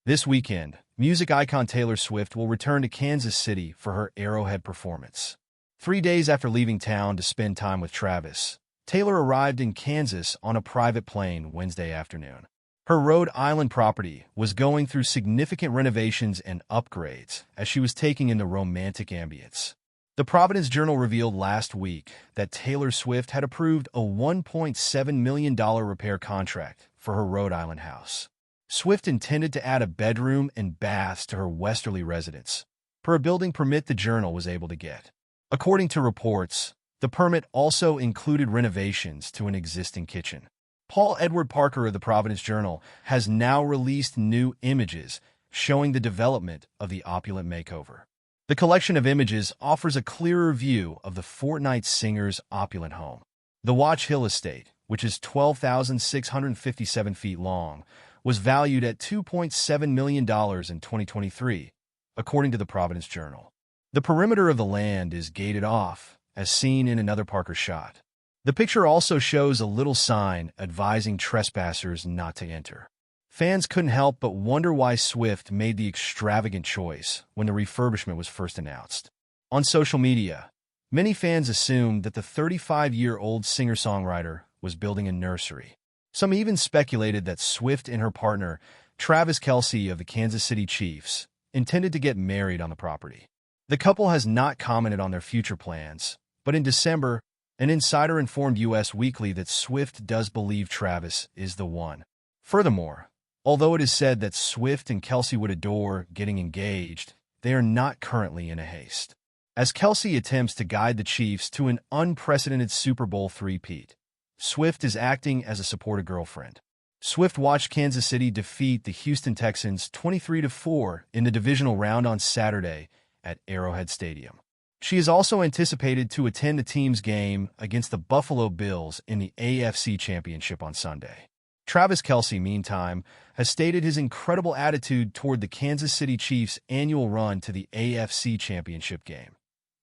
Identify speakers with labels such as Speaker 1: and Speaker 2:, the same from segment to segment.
Speaker 1: This weekend, music icon Taylor Swift will return to Kansas City for her Arrowhead performance. 3 days after leaving town to spend time with Travis, Taylor arrived in Kansas on a private plane Wednesday afternoon. Her Rhode Island property was going through significant renovations and upgrades as she was taking in the romantic ambience. The Providence Journal revealed last week that Taylor Swift had approved a $1.7 million repair contract for her Rhode Island house. Swift intended to add a bedroom and baths to her westerly residence, per a building permit the Journal was able to get. According to reports, the permit also included renovations to an existing kitchen. Paul Edward Parker of the Providence Journal has now released new images showing the development of the opulent makeover. The collection of images offers a clearer view of the Fortnite singer's opulent home. The Watch Hill estate, which is 12,657 feet long, was valued at $2.7 million in 2023, according to the Providence Journal. The perimeter of the land is gated off, as seen in another Parker shot. The picture also shows a little sign advising trespassers not to enter. Fans couldn't help but wonder why Swift made the extravagant choice when the refurbishment was first announced. On social media, many fans assumed that the 35-year-old singer-songwriter was building a nursery. Some even speculated that Swift and her partner, Travis Kelce of the Kansas City Chiefs, intended to get married on the property. The couple has not commented on their future plans, but in December, an insider informed US Weekly that Swift does believe Travis is the one. Furthermore, although it is said that Swift and Kelce would adore getting engaged, they are not currently in a haste. As Kelce attempts to guide the Chiefs to an unprecedented Super Bowl three-peat, Swift is acting as a supportive girlfriend. Swift watched Kansas City defeat the Houston Texans 23-4 in the divisional round on Saturday at Arrowhead Stadium. She is also anticipated to attend the team's game against the Buffalo Bills in the AFC Championship on Sunday. Travis Kelce, meantime, has stated his incredible attitude toward the Kansas City Chiefs' annual run to the AFC Championship game.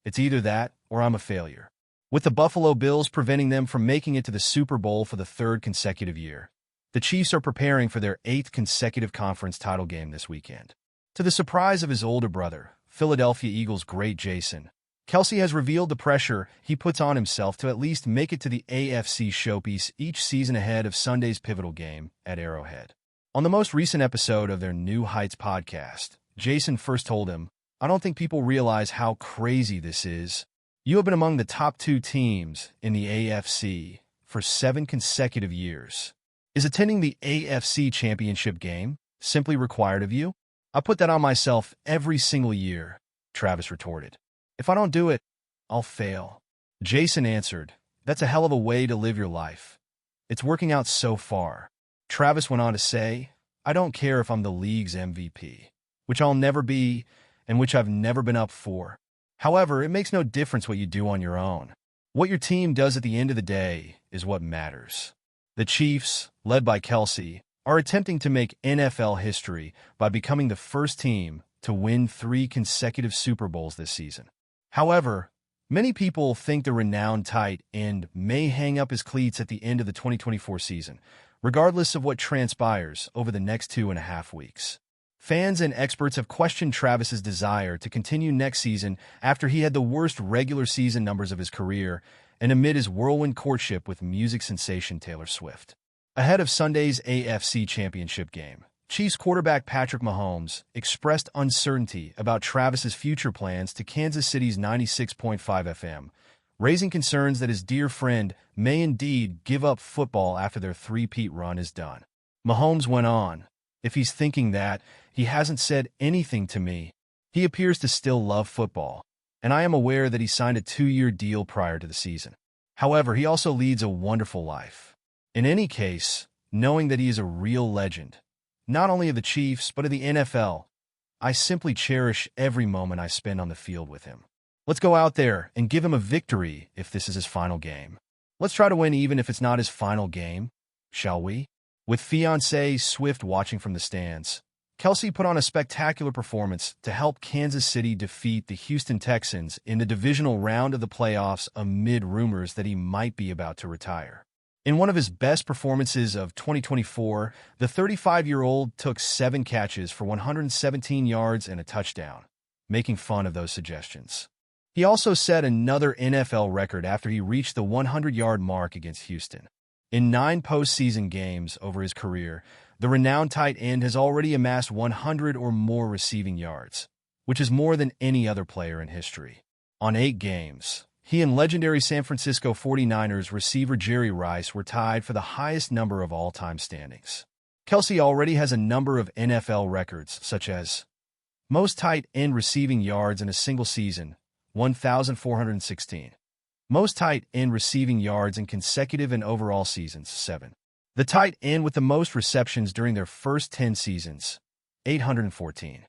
Speaker 1: It's either that or I'm a failure. With the Buffalo Bills preventing them from making it to the Super Bowl for the third consecutive year, the Chiefs are preparing for their 8th consecutive conference title game this weekend. To the surprise of his older brother, Philadelphia Eagles great Jason, Kelce has revealed the pressure he puts on himself to at least make it to the AFC showpiece each season ahead of Sunday's pivotal game at Arrowhead. On the most recent episode of their New Heights podcast, Jason first told him, "I don't think people realize how crazy this is. You have been among the top 2 teams in the AFC for 7 consecutive years. Is attending the AFC Championship game simply required of you? I put that on myself every single year," Travis retorted. "If I don't do it, I'll fail." Jason answered, "That's a hell of a way to live your life. It's working out so far." Travis went on to say, "I don't care if I'm the league's MVP, which I'll never be and which I've never been up for. However, it makes no difference what you do on your own. What your team does at the end of the day is what matters." The Chiefs, led by Kelce, are attempting to make NFL history by becoming the first team to win 3 consecutive Super Bowls this season. However, many people think the renowned tight end may hang up his cleats at the end of the 2024 season, regardless of what transpires over the next 2.5 weeks. Fans and experts have questioned Travis's desire to continue next season after he had the worst regular season numbers of his career and amid his whirlwind courtship with music sensation Taylor Swift. Ahead of Sunday's AFC Championship game, Chiefs quarterback Patrick Mahomes expressed uncertainty about Travis's future plans to Kansas City's 96.5 FM, raising concerns that his dear friend may indeed give up football after their three-peat run is done. Mahomes went on, "If he's thinking that, he hasn't said anything to me. He appears to still love football, and I am aware that he signed a 2-year deal prior to the season. However, he also leads a wonderful life. In any case, knowing that he is a real legend, not only of the Chiefs but of the NFL, I simply cherish every moment I spend on the field with him. Let's go out there and give him a victory if this is his final game. Let's try to win even if it's not his final game, shall we?" With fiancée Swift watching from the stands, Kelce put on a spectacular performance to help Kansas City defeat the Houston Texans in the divisional round of the playoffs amid rumors that he might be about to retire. In one of his best performances of 2024, the 35-year-old took 7 catches for 117 yards and a touchdown, making fun of those suggestions. He also set another NFL record after he reached the 100-yard mark against Houston. In 9 postseason games over his career, the renowned tight end has already amassed 100 or more receiving yards, which is more than any other player in history. On 8 games, he and legendary San Francisco 49ers receiver Jerry Rice were tied for the highest number of all-time standings. Kelce already has a number of NFL records, such as most tight end receiving yards in a single season, 1,416. Most tight end receiving yards in consecutive and overall seasons, 7. The tight end with the most receptions during their first 10 seasons, 814.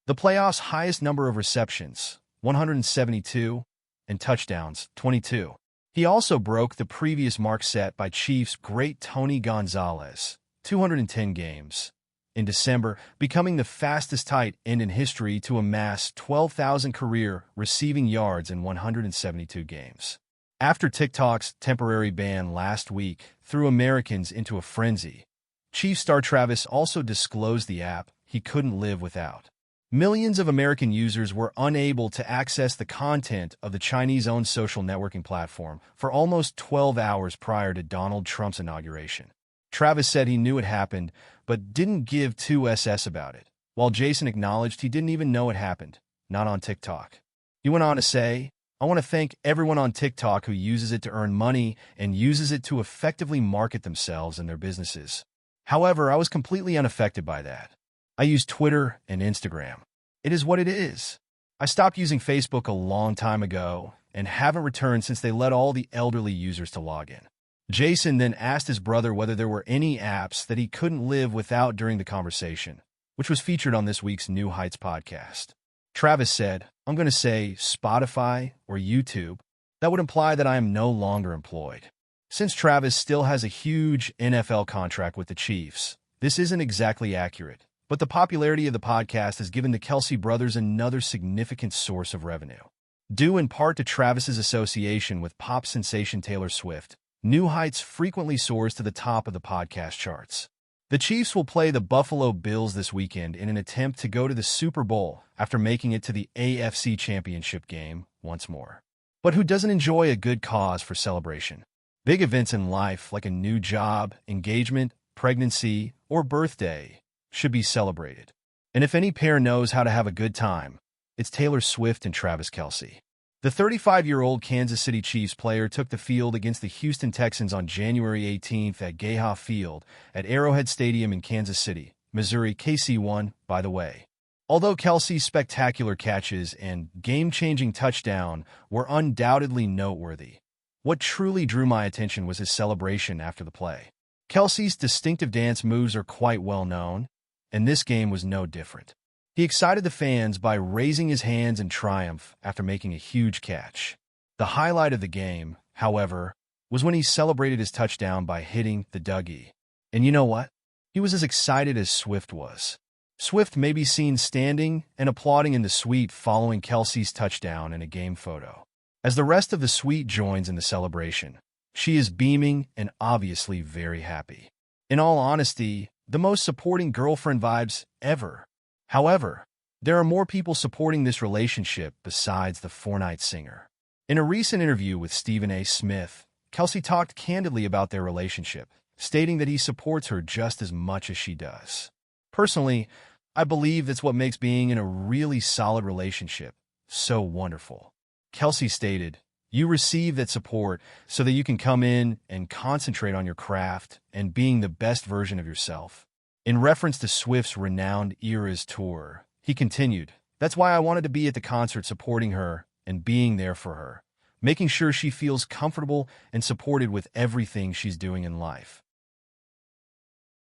Speaker 1: The playoffs' highest number of receptions, 172, and touchdowns, 22. He also broke the previous mark set by Chiefs great Tony Gonzalez, 210 games, in December, becoming the fastest tight end in history to amass 12,000 career receiving yards in 172 games. After TikTok's temporary ban last week threw Americans into a frenzy, Chiefs star Travis also disclosed the app he couldn't live without. Millions of American users were unable to access the content of the Chinese-owned social networking platform for almost 12 hours prior to Donald Trump's inauguration. Travis said he knew it happened, but didn't give 2 cents about it, while Jason acknowledged he didn't even know it happened, not on TikTok. He went on to say, "I want to thank everyone on TikTok who uses it to earn money and uses it to effectively market themselves and their businesses. However, I was completely unaffected by that. I use Twitter and Instagram. It is what it is. I stopped using Facebook a long time ago and haven't returned since they let all the elderly users to log in." Jason then asked his brother whether there were any apps that he couldn't live without during the conversation, which was featured on this week's New Heights podcast. Travis said, "I'm going to say Spotify or YouTube. That would imply that I am no longer employed." Since Travis still has a huge NFL contract with the Chiefs, this isn't exactly accurate, but the popularity of the podcast has given the Kelce brothers another significant source of revenue. Due in part to Travis's association with pop sensation Taylor Swift, New Heights frequently soars to the top of the podcast charts. The Chiefs will play the Buffalo Bills this weekend in an attempt to go to the Super Bowl after making it to the AFC Championship game once more. But who doesn't enjoy a good cause for celebration? Big events in life like a new job, engagement, pregnancy, or birthday should be celebrated. And if any pair knows how to have a good time, it's Taylor Swift and Travis Kelce. The 35-year-old Kansas City Chiefs player took the field against the Houston Texans on January 18th at Gayha Field at Arrowhead Stadium in Kansas City, Missouri. KC won, by the way. Although Kelce's spectacular catches and game-changing touchdown were undoubtedly noteworthy, what truly drew my attention was his celebration after the play. Kelce's distinctive dance moves are quite well known, and this game was no different. He excited the fans by raising his hands in triumph after making a huge catch. The highlight of the game, however, was when he celebrated his touchdown by hitting the Dougie. And you know what? He was as excited as Swift was. Swift may be seen standing and applauding in the suite following Kelce's touchdown in a game photo. As the rest of the suite joins in the celebration, she is beaming and obviously very happy. In all honesty, the most supporting girlfriend vibes ever. However, there are more people supporting this relationship besides the Fortnite singer. In a recent interview with Stephen A. Smith, Kelce talked candidly about their relationship, stating that he supports her just as much as she does. Personally, I believe that's what makes being in a really solid relationship so wonderful. Kelce stated, "You receive that support so that you can come in and concentrate on your craft and being the best version of yourself." In reference to Swift's renowned Eras tour, he continued, "That's why I wanted to be at the concert supporting her and being there for her, making sure she feels comfortable and supported with everything she's doing in life."